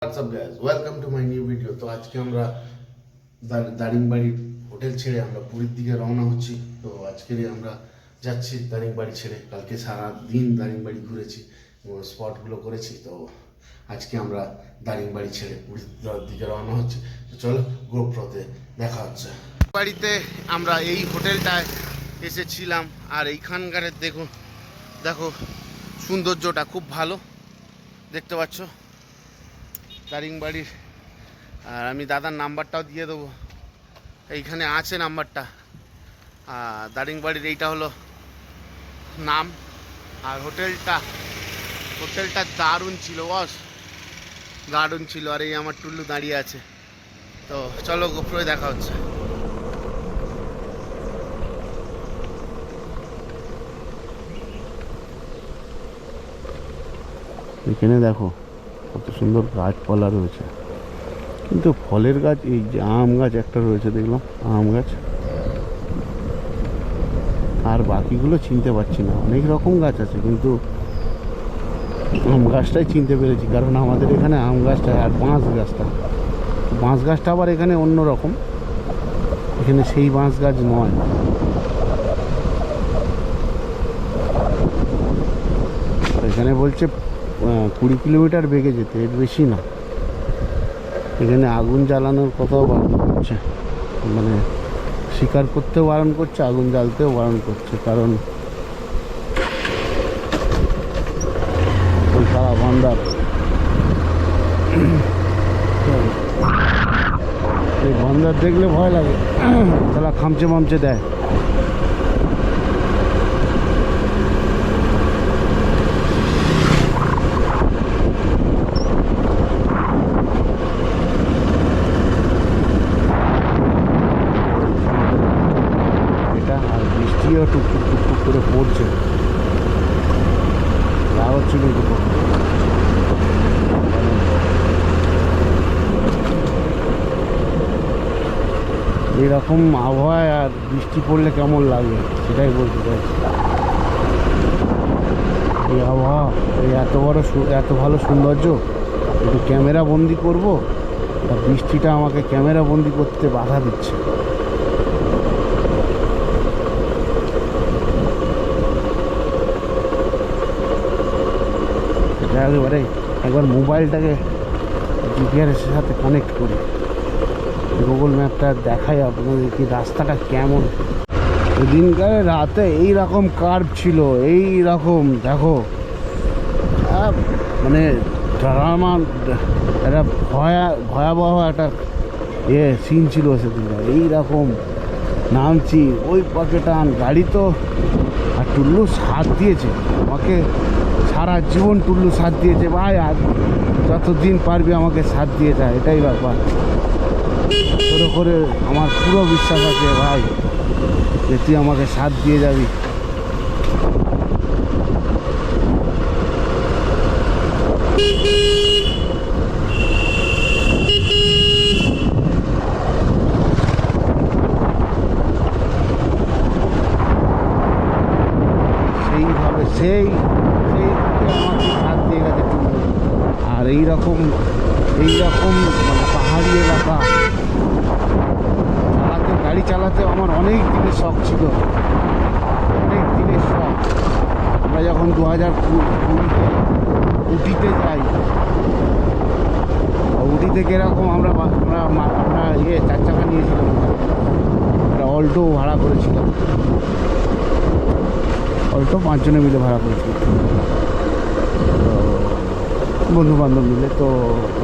WhatsApp guys, welcome to my new video. তো আজকে আমরা দারিংবাড়ির হোটেল ছেড়ে আমরা পুরীর দিকে রওনা হচ্ছি। তো আজকে আমরা যাচ্ছি দারিংবাড়ি ছেড়ে। কালকে সারা দিন দারিংবাড়ি ঘুরেছি, স্পটগুলো করেছি। তো আজকে আমরা দারিংবাড়ি ছেড়ে পুরীর দিকে রওনা হচ্ছি। তো চলো গোপ্রতে দেখা হচ্ছে। বাড়িতে আমরা এই হোটেলটায় এসেছিলাম, আর এইখানকার দেখো সৌন্দর্যটা খুব ভালো দেখতে পাচ্ছ দারিংবাড়ির। আর আমি দাদার নাম্বারটাও দিয়ে দেবো, এইখানে আছে নাম্বারটা। দারিংবাড়ির এইটা হলো নাম। আর হোটেলটা দারুণ ছিল, বস দারুণ ছিল। আর এই আমার টুল্লু দাঁড়িয়ে আছে। তো চলো গোপ্রোয় দেখা হচ্ছে। এখানে দেখো কত সুন্দর গাছপালা রয়েছে, কিন্তু ফলের গাছ, এই যে আম গাছ একটা রয়েছে দেখলাম, আম গাছ, আর বাকিগুলো চিনতে পারছি না। অনেক রকম গাছ আছে, কিন্তু আম গাছটাই চিনতে পেরেছি, কারণ আমাদের এখানে আম গাছটা আর বাঁশ গাছটা আবার এখানে অন্য রকম, এখানে সেই বাঁশ গাছ নয়। এখানে বলছে 20 কিলোমিটার বেগে যেতে, এর বেশি না। এখানে আগুন জ্বালানোর কথাও বারণ করছে, মানে শিকার করতেও বারণ করছে, আগুন জ্বালতেও বারণ করছে, কারণ ওই সারা বান্দার এই বান্দার দেখলে ভয় লাগে, তারা খামচে মামচে দেয়। আর বৃষ্টিও টুকটুক টুকটুক করে পড়ছে, রাগ হচ্ছে কিন্তু। এইরকম আবহাওয়ায় আর বৃষ্টি পড়লে কেমন লাগে সেটাই বলতে চাইছি। এই আবহাওয়া, এই এত ভালো সৌন্দর্য, একটু ক্যামেরা বন্দি করবো, আর বৃষ্টিটা আমাকে ক্যামেরা বন্দি করতে বাধা দিচ্ছে। একেবারে একবার মোবাইলটাকে জিপিআরের সাথে কানেক্ট করি, গুগল ম্যাপটা দেখাই আপনাদের কি রাস্তাটা কেমন। এদিনকার রাতে এই রকম কার্ভ ছিল, এই রকম দেখো, মানে ড্রামা, একটা ভয়াবহ একটা সিন ছিল সেদিনকার। এইরকম নামছি, ওই পকেটান গাড়ি তো। আর টুল্লু সাথ দিয়েছে আমাকে, সারা জীবন টুল্লু সাথ দিয়েছে ভাই, আর যতদিন পারবি আমাকে সাথ দিয়ে যা, এটাই ব্যাপার। তোর করে আমার পুরো বিশ্বাস আছে ভাই যে তুই আমাকে সাথ দিয়ে যাবি। সেইভাবে সেই আমাকে সাথ দিয়ে গেছে টুল্লু। আর এইরকম মানে পাহাড়ি এলাকা গাড়ি চালাতে আমার অনেক দিনের শখ ছিল, অনেক দিনের শখ। আমরা যখন 2020-তে উটিতে যাই, উটি থেকে এরকম আমরা 4 চাকা নিয়েছিলাম, আমরা অল্টো ভাড়া করেছিলাম, অল্টো 5 জনে মিলে ভাড়া করেছিলাম, বন্ধু বান্ধব মিলে। তো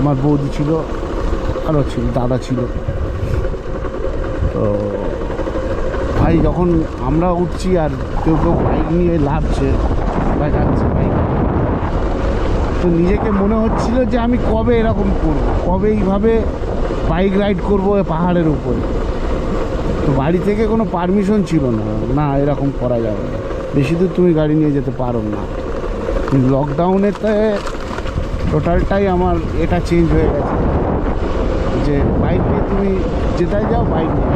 আমার বৌদি ছিল, আরও ছিল, দাদা ছিল। তো ভাই যখন আমরা উঠছি আর কেউ বাইক নিয়ে লাভছে বা যাচ্ছে বাইক, তো নিজেকে মনে হচ্ছিল যে আমি কবে এরকম করব, কবে এইভাবে বাইক রাইড করবো পাহাড়ের উপরে। তো বাড়ি থেকে কোনো পারমিশন ছিল না এরকম করা যাবে না, বেশি দূর তুমি গাড়ি নিয়ে যেতে পারো না। লকডাউনেতে টোটালটাই আমার এটা চেঞ্জ হয়ে গেছে, যে বাইক নিয়ে তুমি যেটাই যাও বাইক নিয়ে।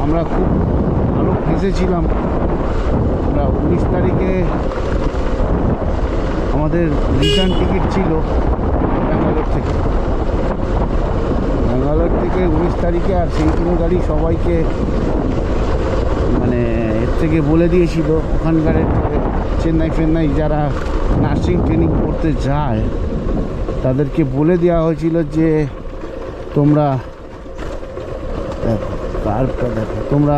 আমরা খুব ভালো ফেঁসেছিলাম। আমরা 19 তারিখে আমাদের রিটার্ন টিকিট ছিল ব্যাঙ্গালোর থেকে 19 তারিখে। আর সেই দিন গাড়ি সবাইকে মানে এর থেকে বলে দিয়েছিল ওখানকার চেন্নাই যারা নার্সিং ট্রেনিং করতে যায় তাদেরকে বলে দেওয়া হয়েছিল যে তোমরা তোমরা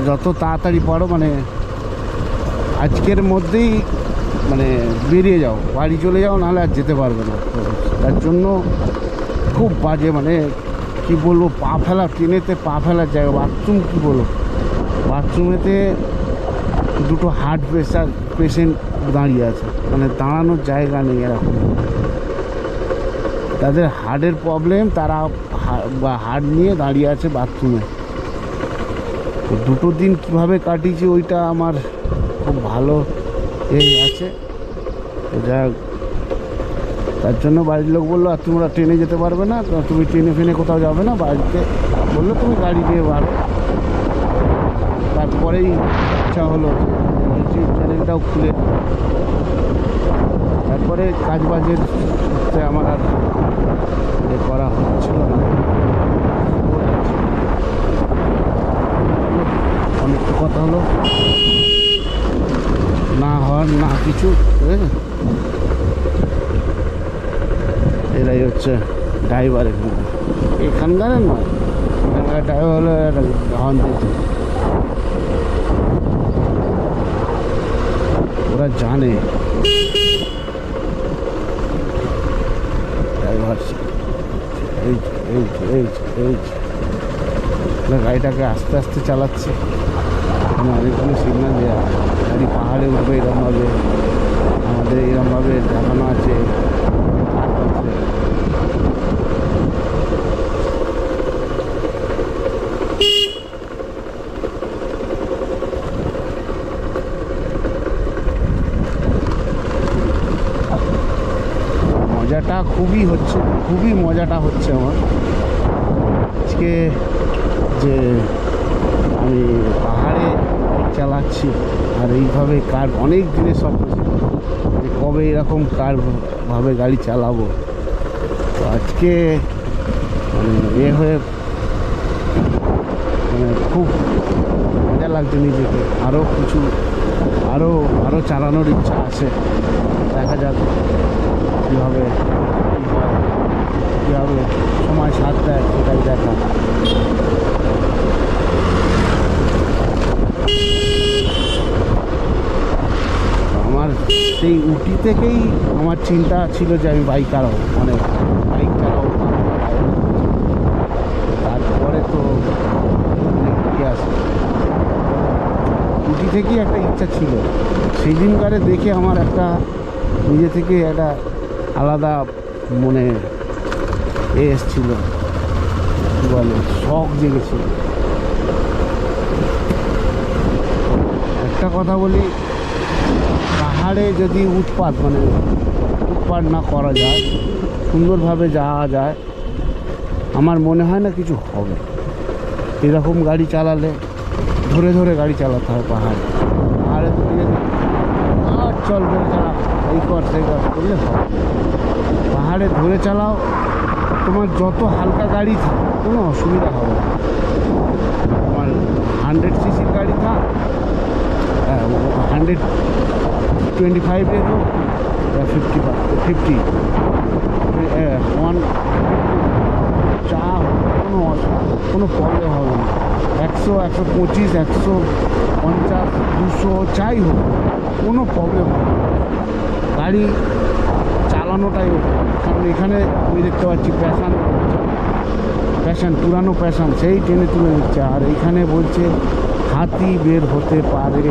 যত তাড়াতাড়ি পারো মানে আজকের মধ্যেই মানে বেরিয়ে যাও, বাড়ি চলে যাও, নাহলে আর যেতে পারবে না। তো তার জন্য খুব বাজে, মানে কি বলবো, পা ফেলা, ট্রেনেতে পা ফেলার জায়গা। বাথরুম কি বলবো, বাথরুমেতে দুটো হার্ট পেশেন্ট দাঁড়িয়ে আছে, মানে দাঁড়ানোর জায়গা নেই এরকম। তাদের হার্টের প্রবলেম, তারা হার্ট নিয়ে দাঁড়িয়ে আছে বাথরুমে। তো দুটো দিন কীভাবে কাটিয়েছি ওইটা আমার খুব ভালো এই আছে। তো যাই হোক, তার জন্য বাড়ির লোক বললো আর তোমরা ট্রেনে যেতে পারবে না, তুমি ট্রেনে ফেনে কোথাও যাবে না, বাড়িতে বললো তুমি গাড়ি দিয়ে পারো। তারপরেই ইচ্ছা হলো ইউটিউব চ্যানেলটাও খুলে, তারপরে কাজ বাজের আমার আর করা হচ্ছিল না। অনেক কথা হলো, না হওয়ার না কিছু। এরাই হচ্ছে ড্রাইভার এখানকার নয়, এখানকার ড্রাইভার হলো হর্ন দিয়েছে। ওরা জানে ড্রাইভার গাড়িটাকে আস্তে আস্তে চালাচ্ছে, অনেকগুলো সিগন্যাল দেওয়া, গাড়ি পাহাড়ে উঠবে এরকমভাবে, আমাদের এরকমভাবে দেখানো আছে। মজাটা খুবই মজাটা হচ্ছে আমার আজকে, যে আমি পাহাড়ে চালাচ্ছি। আর এইভাবে কার অনেক দিনের স্বপ্ন ছিল যে কবে এরকম কারভাবে গাড়ি চালাবো। তো আজকে মানে হয়ে মানে খুব মজা লাগছে নিজেকে। আরও চালানোর ইচ্ছা আছে, দেখা যাক কীভাবে সময় সাথ দেয় সেটাই দেখা। আমার সেই উটি থেকেই আমার চিন্তা ছিল যে আমি বাইক চালাবো, মানে বাইক চালাবো। তারপরে তো কি আছে, উটি থেকেই একটা ইচ্ছা ছিল। সেই দিনকারে দেখে আমার একটা নিজে থেকে একটা আলাদা মনে এসেছিল, কী বলে, শখ জেগেছিল। একটা কথা বলি, পাহাড়ে যদি উৎপাত না করা যায়, সুন্দরভাবে যাওয়া যায়, আমার মনে হয় না কিছু হবে। এরকম গাড়ি চালালে ধরে গাড়ি চালাতে হয় পাহাড়ে তো আর চল ধরে চালা, এই কর সেই কর করলে হবে। পাহাড়ে ধরে চালাও, তোমার যত হালকা গাড়ি থাক কোনো অসুবিধা হবে না। তোমার 100 সিসির গাড়ি থাক, 125 হোক, 50 1 চা কোনো প্রবলেম হবে না। 100, 125, 150, 200 চাই হোক, কোনো প্রবলেম হবে না। গাড়ি চালানোটাই হোক। কারণ এখানে আমি দেখতে পাচ্ছি প্যাশন পুরানো প্যাশন সেই ট্রেনে তুলে নিচ্ছে। আর এইখানে বলছে হাতি বের হতে পারে,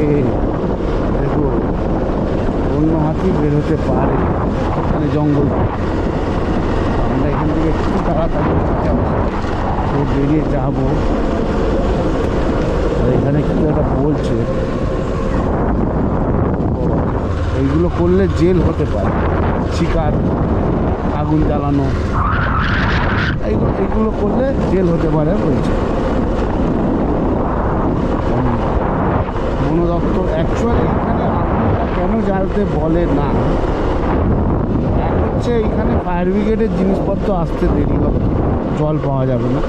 দেখো অন্য হাতি বের হতে পারে, এখানে জঙ্গল। আমরা এখান থেকে একটু তাড়াতাড়ি বেরিয়ে যাবো। আর এখানে কিছু একটা বলছে, এইগুলো করলে জেল হতে পারে, শিকার, আগুন জ্বালানো, এইগুলো করলে জেল হতে পারে বলছে। বন দপ্তর অ্যাকচুয়ালি এখানে আগুনটা কেন জ্বালতে বলে না, এক হচ্ছে এইখানে ফায়ার ব্রিগেডের জিনিসপত্র আসতে দেরি হবে, জল পাওয়া যাবে না।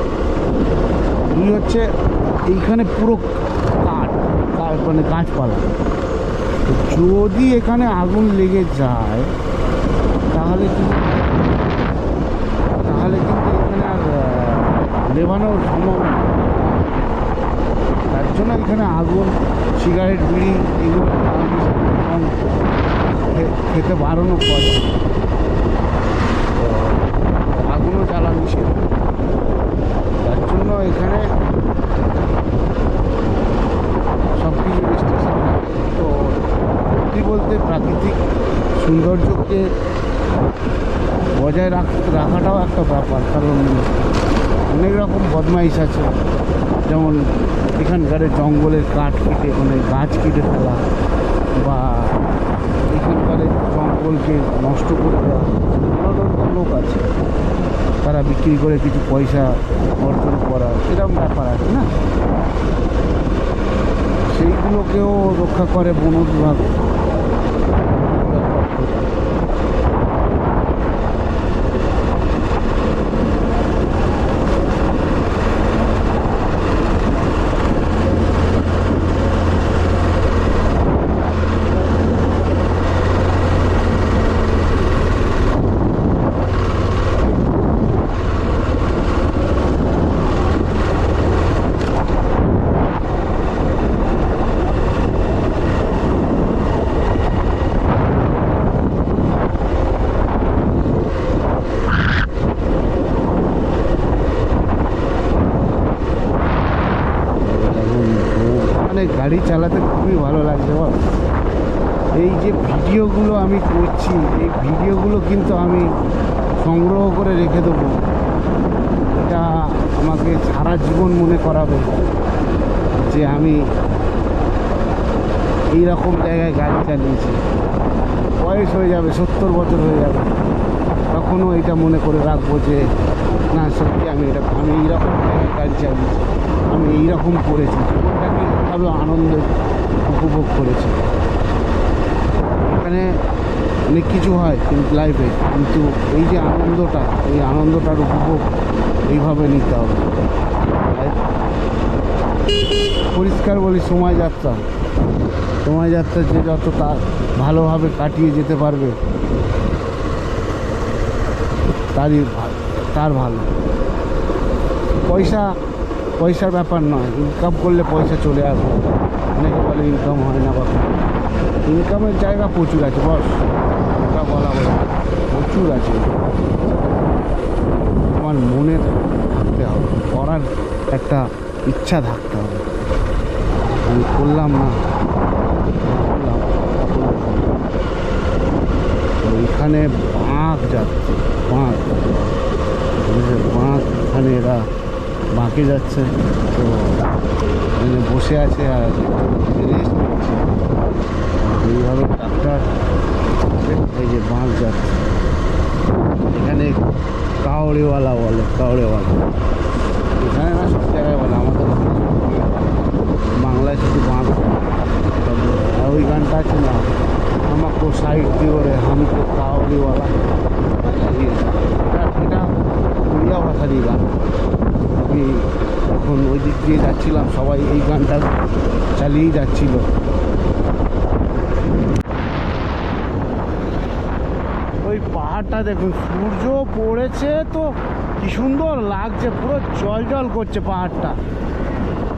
দুই হচ্ছে এইখানে পুরো মানে গাছপালা, তো যদি এখানে আগুন লেগে যায় তাহলে কিন্তু এখানে আর নেভানোর সম্ভাবনা, তার জন্য এখানে আগুন, সিগারেট, বিড়ি এগুলো খেতে বারণও করে, আগুনও জ্বালা নিষেধ। তার জন্য এখানে সব কিছু রেস্ট্রিকশন থাকে। তো সত্যি বলতে প্রাকৃতিক সৌন্দর্যকে বজায় রাখাটাও একটা ব্যাপার, কারণ অনেক রকম বদমাইশ আছে, যেমন এখানকার জঙ্গলের কাঠ কেটে মানে গাছ কেটে ফেলা, বা এখানকার জঙ্গলকে নষ্ট করে দেওয়া, কোনো লোক আছে তারা বিক্রি করে কিছু পয়সা অর্জন করা, এরকম ব্যাপার আছে না, সেইগুলোকেও রক্ষা করে বন বিভাগ। গাড়ি চালাতে খুবই ভালো লাগছে বল। এই যে ভিডিওগুলো আমি করছি, এই ভিডিওগুলো কিন্তু আমি সংগ্রহ করে রেখে দেবো, এটা আমাকে সারা জীবন মনে করাবে যে আমি এইরকম জায়গায় গাড়ি চালিয়েছি। বয়স হয়ে যাবে, 70 বছর হয়ে যাবে, তখনও এটা মনে করে রাখবো যে না সত্যি আমি এইরকম জায়গায় গাড়ি চালিয়েছি, আমি এইরকম করেছি, জীবনটাকে এইভাবে আনন্দ উপভোগ করেছি। এখানে অনেক কিছু হয় কিন্তু লাইফে, কিন্তু এই যে আনন্দটা, এই আনন্দটার উপভোগ এইভাবে নিতে হবে। পরিষ্কার বলি সময় যাত্রা যে যত ভালোভাবে কাটিয়ে যেতে পারবে তার ভালো। পয়সার ব্যাপার নয়, ইনকাম করলে পয়সা চলে আসবে। অনেকে বলে ইনকাম হয় না, বা ইনকামের জায়গা প্রচুর আছে বস, এটা বলা প্রচুর আছে। আমার মনে থাকতে হবে, করার একটা ইচ্ছা থাকতে হবে। আমি করলাম না, এখানে বাঁক যাচ্ছে, বাঁক এখানে এরা বাঁকে যাচ্ছে, তো এখানে বসে আছে আর রেস্ট নিচ্ছে। এইভাবে ট্রাক্টর, এই যে বাঁক যাচ্ছে, এখানে কাউড়েওয়ালা বলে, কাউড়েওয়ালা এখানে না সব জায়গায় বলে, আমাদের বাংলায় শুধু বাঁক। আর ওই গানটা আছে না, আমাকে সাইড দিয়ে রে হামকে কাউড়িওয়ালা, এটা উড়িয়া ভাষারই গান। আমি যখন ওই দিক দিয়ে যাচ্ছিলাম সবাই এই গানটা চালিয়েই যাচ্ছিল। ওই পাহাড়টা দেখুন, সূর্য পড়েছে তো কি সুন্দর লাগছে, পুরো জল জল করছে পাহাড়টা,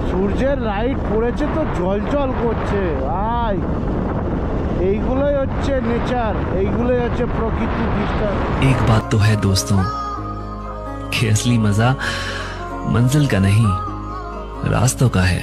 সূর্যের লাইট পড়েছে তো জল জল করছে। ভাই এইগুলোই হচ্ছে নেচার, এইগুলোই হচ্ছে প্রকৃতির দৃশ্য। एक बात तो है दोस्तों कि असली मजा मंजिल का नहीं, रास्तों का है।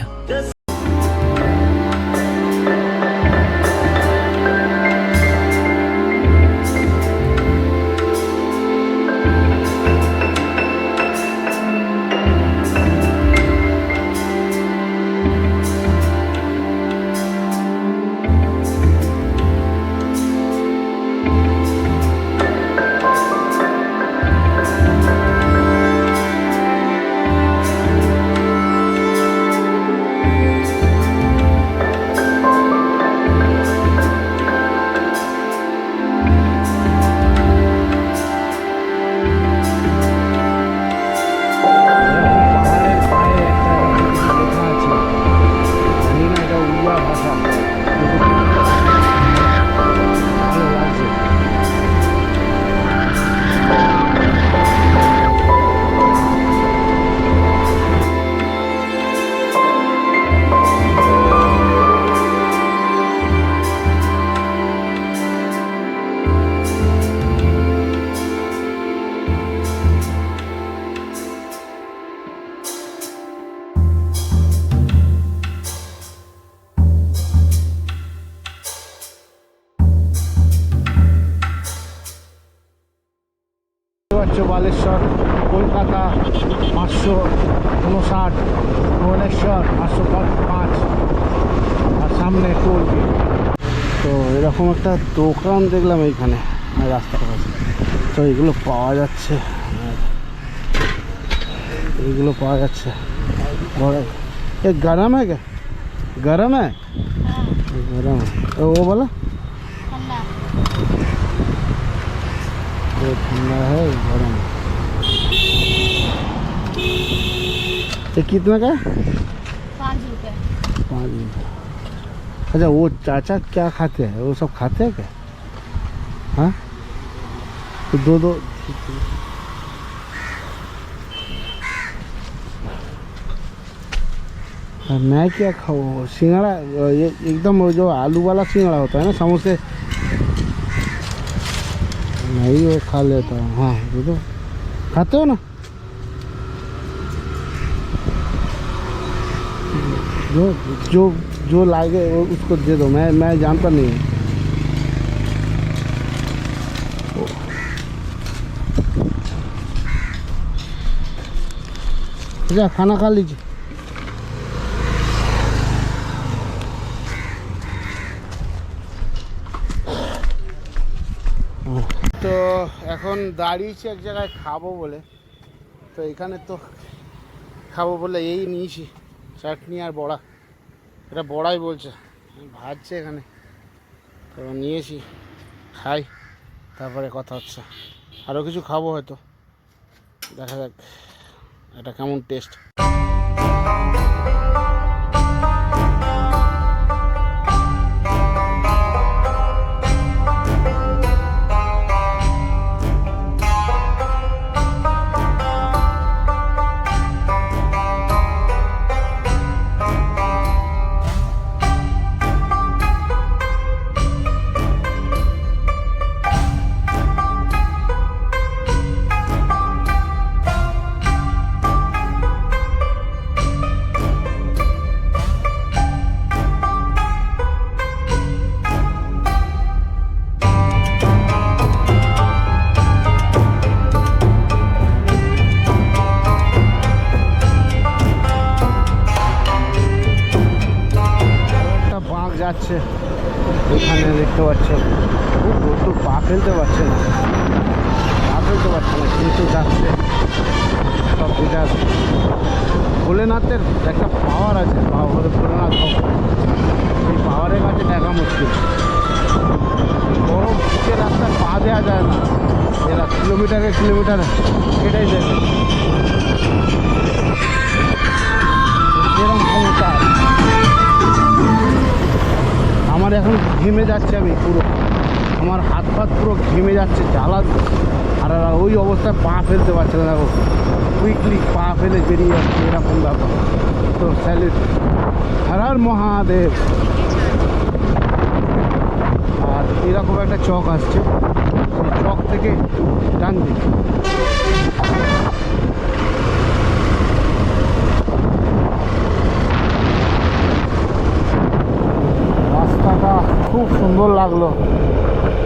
পাচ্ছ বালেশ্বর, কলকাতা 559, ভুবনেশ্বর 505, আর সামনে টোল গেট। তো এরকম একটা দোকান দেখলাম এইখানে রাস্তার পাশে, তো এগুলো পাওয়া যাচ্ছে, এগুলো পাওয়া যাচ্ছে। ये गरम है क्या? गरम है, गरम है। तो वो वाला वो ठंडा है, गरम है। ये कितना का है? 5 रुपये। 5 रुपये। अच्छा, वो चाचा क्या खाते हैं, वो सब खाते हैं क्या? हाँ, तो दो मैं क्या खाऊँ? सिंघाड़ा, ये एकदम वो जो आलू वाला सिंघाड़ा होता है ना, समोसे, नहीं वो खा लेता हूँ। हाँ, वो तो खाते हो ना? जो जो जो लागे वो उसको दे दो, मैं जानता नहीं हूँ। अच्छा, खाना खा लीजिए। তো এখন দাঁড়িয়েছি এক জায়গায় খাবো বলে, তো এখানে তো খাবো বলে এই নিয়েছি চাটনি আর বড়া, এটা বড়াই বলছে, ভাজছে এখানে, তো নিয়েছি, খাই, তারপরে কথা হচ্ছে। আরও কিছু খাবো হয়তো, দেখা যাক এটা কেমন টেস্ট। যাচ্ছে এখানে দেখতে পাচ্ছেন, খুব রোদ্দুর, পা ফেলতে পারছে না, কিন্তু যাচ্ছে। সব বিরাট ভোলেনাথের একটা পাওয়ার আছে, ভোলেনাথ ভক্ত, সেই পাওয়ারের কাছে দেখা মুশকিল। বড় শীতের রাস্তায় পা দেওয়া যায় না, এরা কিলোমিটারে এটাই দেবে, এরকম ক্ষমতা। আমার এখন ঘেমে যাচ্ছে, আমি পুরো, আমার হাত ফাত পুরো ঘেমে যাচ্ছে, জ্বালা, আর ওই অবস্থায় পা ফেলতে পারছে না, দেখো কুইকলি পা ফেলে বেরিয়ে যাচ্ছে, এরকম ব্যাপার। তো স্যালুট, হর হর মহাদেব। আর এরকম একটা চক আসছে, সেই চক থেকে ডান দিক, রাস্তাটা খুব সুন্দর লাগলো,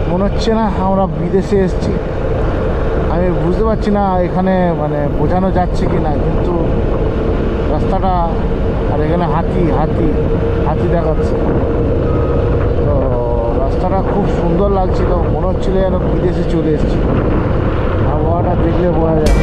মনে হচ্ছে না আমরা বিদেশে এসেছি। আমি বুঝতে পারছি না এখানে মানে বোঝানো যাচ্ছে কি না, কিন্তু রাস্তাটা, আর এখানে হাতি দেখাচ্ছে, তো রাস্তাটা খুব সুন্দর লাগছিল, মনে হচ্ছিল যেন বিদেশে চলে এসেছি। আবহাওয়াটা দেখলে বোঝা যায়।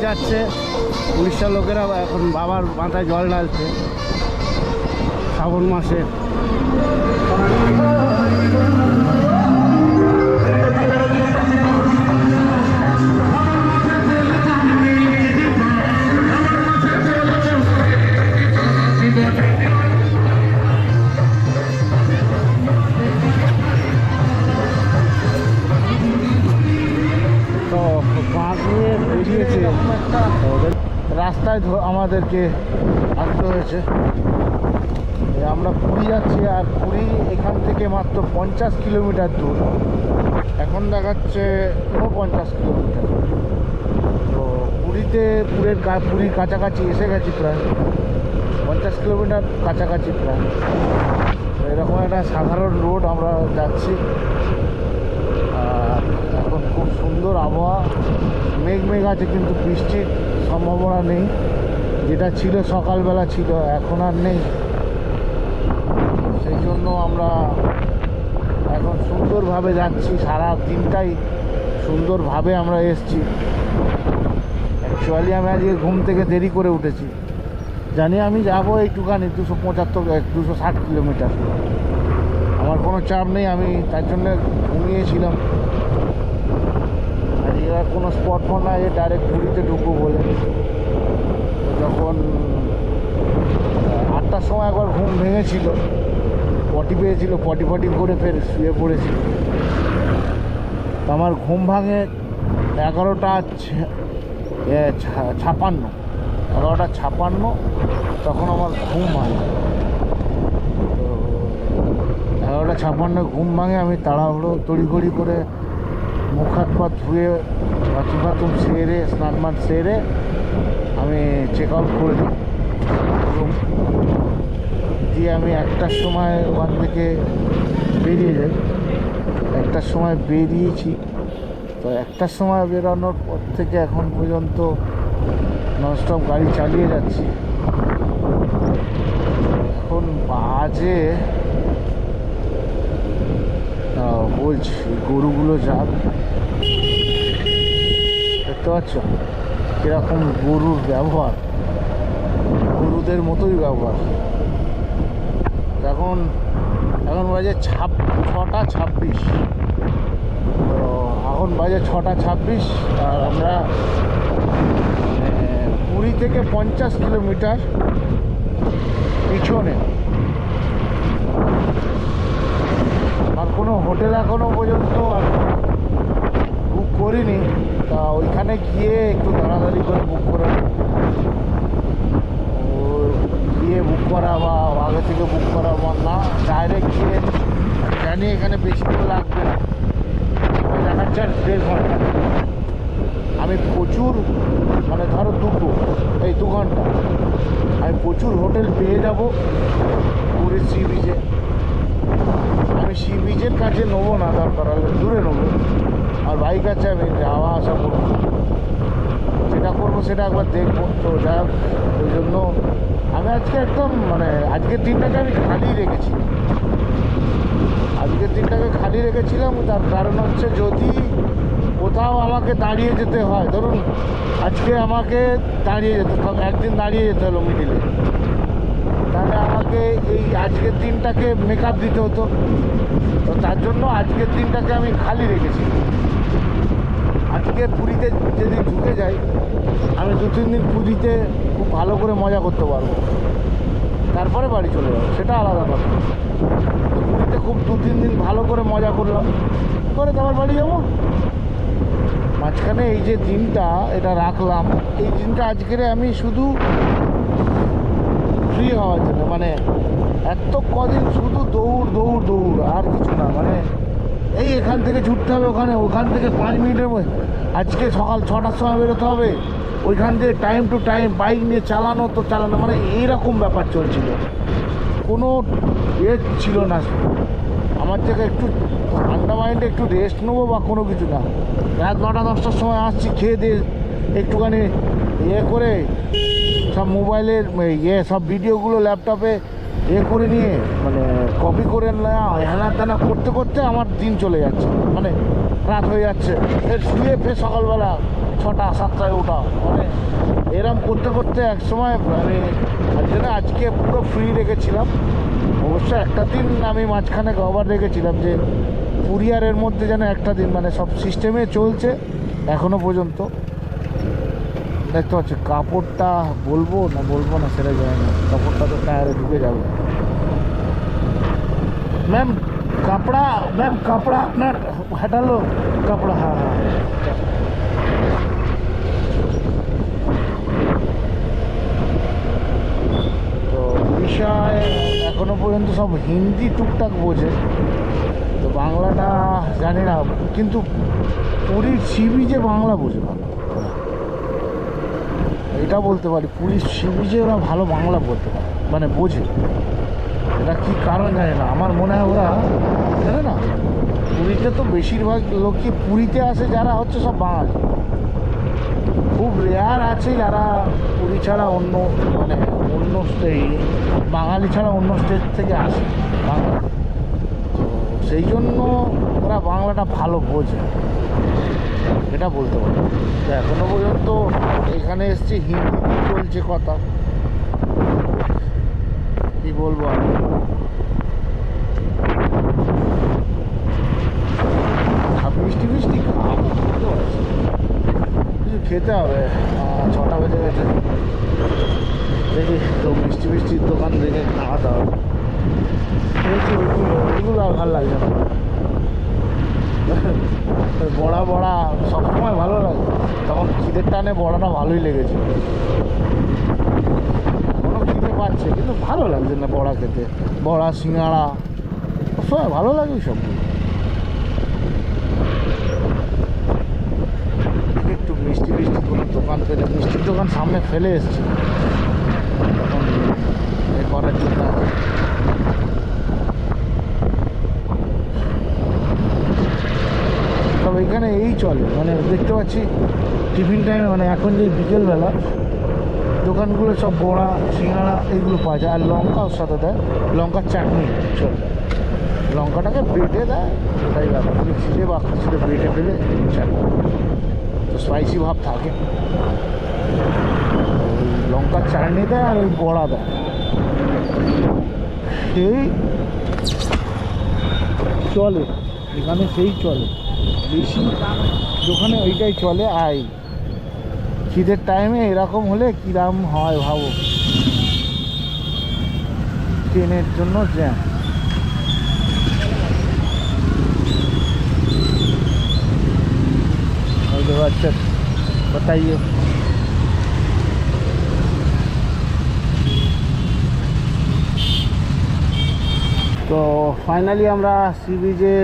যাচ্ছে, উড়িষ্যার লোকেরা এখন বাবার মাথায় জল ঢালছে শ্রাবণ মাসে। তো বাঁধ নিয়ে বেরিয়েছে, রাস্তায় আমাদেরকে আসতে হয়েছে। আমরা পুরী যাচ্ছি, আর পুরী এখান থেকে মাত্র 50 কিলোমিটার দূর, এখন দেখাচ্ছে 49 কিলোমিটার। তো পুরীর কাছাকাছি এসে গেছি, প্রায় 50 কিলোমিটার কাছাকাছি প্রায়। এরকম একটা সাধারণ রোড আমরা যাচ্ছি, আর এখন খুব সুন্দর আবহাওয়া, মেঘ আছে কিন্তু বৃষ্টির সম্ভাবনা নেই। যেটা ছিল সকালবেলা ছিল, এখন আর নেই। সেই জন্য আমরা এখন সুন্দরভাবে যাচ্ছি, সারা দিনটাই সুন্দরভাবে আমরা এসছি। অ্যাকচুয়ালি আমি আজকে ঘুম থেকে দেরি করে উঠেছি, জানি আমি যাবো একটুখানি 260 কিলোমিটার। আমার কোনো চাপ নেই, আমি তার জন্য ঘুমিয়েছিলাম। আজকে আর কোনো স্পট ফোন নাই, ডাইরেক্ট পুরীতে ঢুকবো বলে। যখন 8টার সময় একবার ঘুম ভেঙেছিল, পটি পেয়েছিল, পটি করে ফের শুয়ে পড়েছিল। আমার ঘুম ভাঙে 11:56, তখন আমার ঘুম ভাঙে। তো 11:56 ঘুম ভাঙে, আমি তাড়াহুড়ো তড়িঘড়ি করে মুখ হাত পা ধুয়ে বাথরুম সেরে স্নান সেরে আমি চেক আউট করে দিই রুম দিয়ে। আমি 1টার সময় ওখান থেকে বেরিয়ে যাই, 1টার সময় বেরিয়েছি। তো 1টার সময় বেরোনোর পর থেকে এখন পর্যন্ত ননস্টপ গাড়ি চালিয়ে যাচ্ছি। এখন বাজে বলছি গরুগুলো যাক, দেখতে পাচ্ছ কীরকম গরুর ব্যবহার, গরুদের মতোই ব্যবহার। এখন বাজে 6:26। তো এখন বাজে 6:26, আর আমরা পুরী থেকে 50 কিলোমিটার পিছনে। আর কোনো হোটেল এখনো পর্যন্ত বুক করিনি, তা ওইখানে গিয়ে একটু তাড়াতাড়ি করে বুক করে গিয়ে বুক করা, বা আগে থেকে বুক করা, বা না ডাইরেক্ট গিয়ে জানি এখানে বেশি করে লাগবে না, দেখাচ্ছে 1.5 ঘন্টা। আমি প্রচুর ধরো 2 ঘন্টা আমি প্রচুর হোটেল পেয়ে যাব পুরীর সি বিচে। আমি সি বিচের কাছে নেবো না, দরকার হলে দূরে নেবো। আর বাইক আছে, আমি যাওয়া আসা করবো, যেটা করবো সেটা একবার দেখবো। তো যাই হোক, ওই জন্য আমি আজকে একদম আজকের দিনটাকে আমি খালি রেখেছি। তার কারণ হচ্ছে, যদি কোথাও আমাকে দাঁড়িয়ে যেতে হয়, ধরুন আজকে আমাকে একদিন দাঁড়িয়ে যেতে হলো মিডিলে, তাহলে আমাকে এই আজকের দিনটাকে মেকআপ দিতে হতো। তো তার জন্য আজকের দিনটাকে আমি খালি রেখেছি। আজকে পুরীতে যদি ঢুকে যাই, আমি 2-3 দিন পুরীতে খুব ভালো করে মজা করতে পারবো, তারপরে বাড়ি চলে যাবো, সেটা আলাদা কথা। পুরীতে খুব 2-3 দিন ভালো করে মজা করলাম, করে তারপর বাড়ি যাবো। মাঝখানে এই যে দিনটা এটা রাখলাম, এই দিনটা আজকের আমি শুধু ফ্রি হওয়ার জন্য, এত কদিন শুধু দৌড় আর কিছু না। এই এখান থেকে ছুটতে হবে ওখান থেকে 5 মিনিটের মধ্যে, আজকে সকাল 6টার সময় বেরোতে হবে, ওইখান থেকে টাইম টু টাইম বাইক নিয়ে চালানো এইরকম ব্যাপার চলছিল। কোনো ছিল না আমার থেকে, একটু ঠান্ডা মাইন্ডে একটু রেস্ট নেবো বা কোনো কিছু না। রাত 9টা-10টার সময় আসছি, খেয়ে দিয়ে একটুখানি করে সব মোবাইলের সব ভিডিওগুলো ল্যাপটপে করে নিয়ে কপি করে নেওয়া, হেনা তেনা করতে করতে আমার দিন চলে যাচ্ছে, রাত হয়ে যাচ্ছে। ফের শুয়ে সকালবেলা 6টা 7টায় ওঠা, মানে এরম করতে করতে এক সময় মানে আজকে পুরো ফ্রি রেখেছিলাম। অবশ্য একটা দিন আমি মাঝখানে কভার রেখেছিলাম যে পুরী আর এর মধ্যে যেন একটা দিন, মানে সব সিস্টেমে চলছে এখনো পর্যন্ত। দেখতে পাচ্ছি কাপড়টা বলবো না সেটা যায় না, কাপড়টা তো টায়ারে ঢুকে যাবে। मैम कपड़ा अपना हटा लो कपड़ा। हाँ हाँ তো উড়িষ্যায় এখনো পর্যন্ত সব হিন্দি টুকটাক বোঝে, তো বাংলাটা জানি না, কিন্তু পুরীর সি বিচে বাংলা বোঝে ভালো, এটা বলতে পারি। পুরীর সি বিচে ওরা ভালো বাংলা বলতে পারে, মানে বোঝে। এটা কী কারণ জানি না, আমার মনে হয় ওরা জানে না। পুরীতে তো বেশিরভাগ লোকই পুরীতে আসে যারা হচ্ছে সব বাঙালি, খুব রেয়ার আছে যারা পুরী ছাড়া অন্য মানে অন্য বাঙালি ছাড়া অন্য স্টেট থেকে আসে বাংলা। তো সেই জন্য ওরা বাংলাটা ভালো বোঝে, এটা বলতে পারি। তো এখনো পর্যন্ত এখানে এসছি হিন্দি চলছে কথা, কি বলবো আর। মিষ্টি খাবো, কিছু খেতে হবে, 6টা বেজে গেছে। দেখি তো মিষ্টির দোকান দেখে খাওয়াতে হবে। ওইগুলো আর ভালো লাগছে না, বড়া সবসময় ভালো লাগে, তখন খিদের টানে বড়াটা ভালোই লেগেছে। এখনও খিদে পাচ্ছে কিন্তু ভালো লাগছে না বড়া খেতে, বড়া সিঙ্গাড়া সবসময় ভালো লাগে সব। একটু মিষ্টি কোনো দোকান পেলে, মিষ্টির দোকান সামনে ফেলে এসছে তখন এ করার জন্য। সব এখানে এই চলে, মানে দেখতে পাচ্ছি টিফিন টাইমে, মানে এখন যে বিকেলবেলা দোকানগুলো সব বড়া সিঙ্গাড়া এগুলো পাওয়া যায়, আর লঙ্কা ওর সাথে দেয়, লঙ্কার চাটনি চলে, লঙ্কাটাকে বেটে দেয়, ওটাই ব্যাপার, মিক্সিতে বা কিছুতে বেটে ফেলে চাটনি, তো স্পাইসি ভাব থাকে। লঙ্কার চাটনি দেয় আর ওই বড়া দেয়, সেই চলে এখানে, সেই চলে বেশি দোকানে, ওইটাই চলে। আই খিদের টাইমে এরকম হলে কিরম হয় ভাবো, ট্রেনের জন্য জ্যাম। अच्छा बताइए। তো ফাইনালি আমরা সি বিচে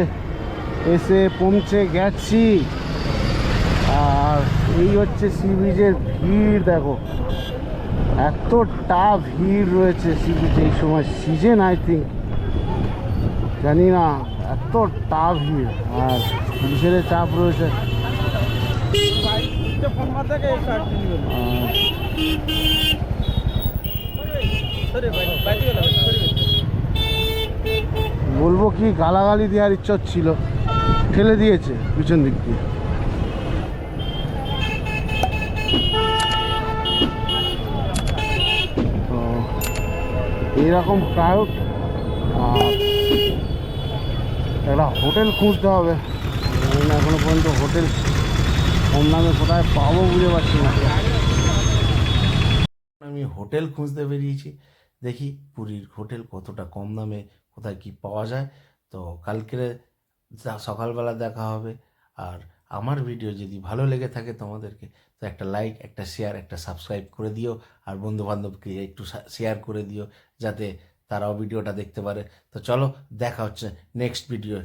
এসে পৌঁছে গেছি, আর এই হচ্ছে সি বিচের ভিড়। দেখো এতটা ভিড় রয়েছে সি বিচে এই সময়, সিজন আই থিঙ্ক, জানি না, এতটা ভিড় আর পুলিশের চাপ রয়েছে। বলবো কি, গালাগালি দেওয়ার ইচ্ছা ছিল, ঠেলে দিয়েছে পিছন দিক দিয়ে। তো এইরকম ক্রাউড, একটা হোটেল খুঁজতে হবে, এখনো পর্যন্ত হোটেল কম দামে কোথায় পাবো বুঝতে পারছি না। আমি হোটেল খুঁজতে বেরিয়েছি, দেখি পুরীর হোটেল কতটা কম দামে কোথায় কি পাওয়া যায়। তো কালকে সকালবেলা দেখা হবে। আর আমার ভিডিও যদি ভালো লেগে থাকে তোমাদেরকে, তো একটা লাইক, একটা শেয়ার, একটা সাবস্ক্রাইব করে দিও, আর বন্ধুবান্ধবকে একটু শেয়ার করে দিও যাতে তারাও ভিডিওটা দেখতে পারে। তো চলো দেখা হচ্ছে নেক্সট ভিডিও।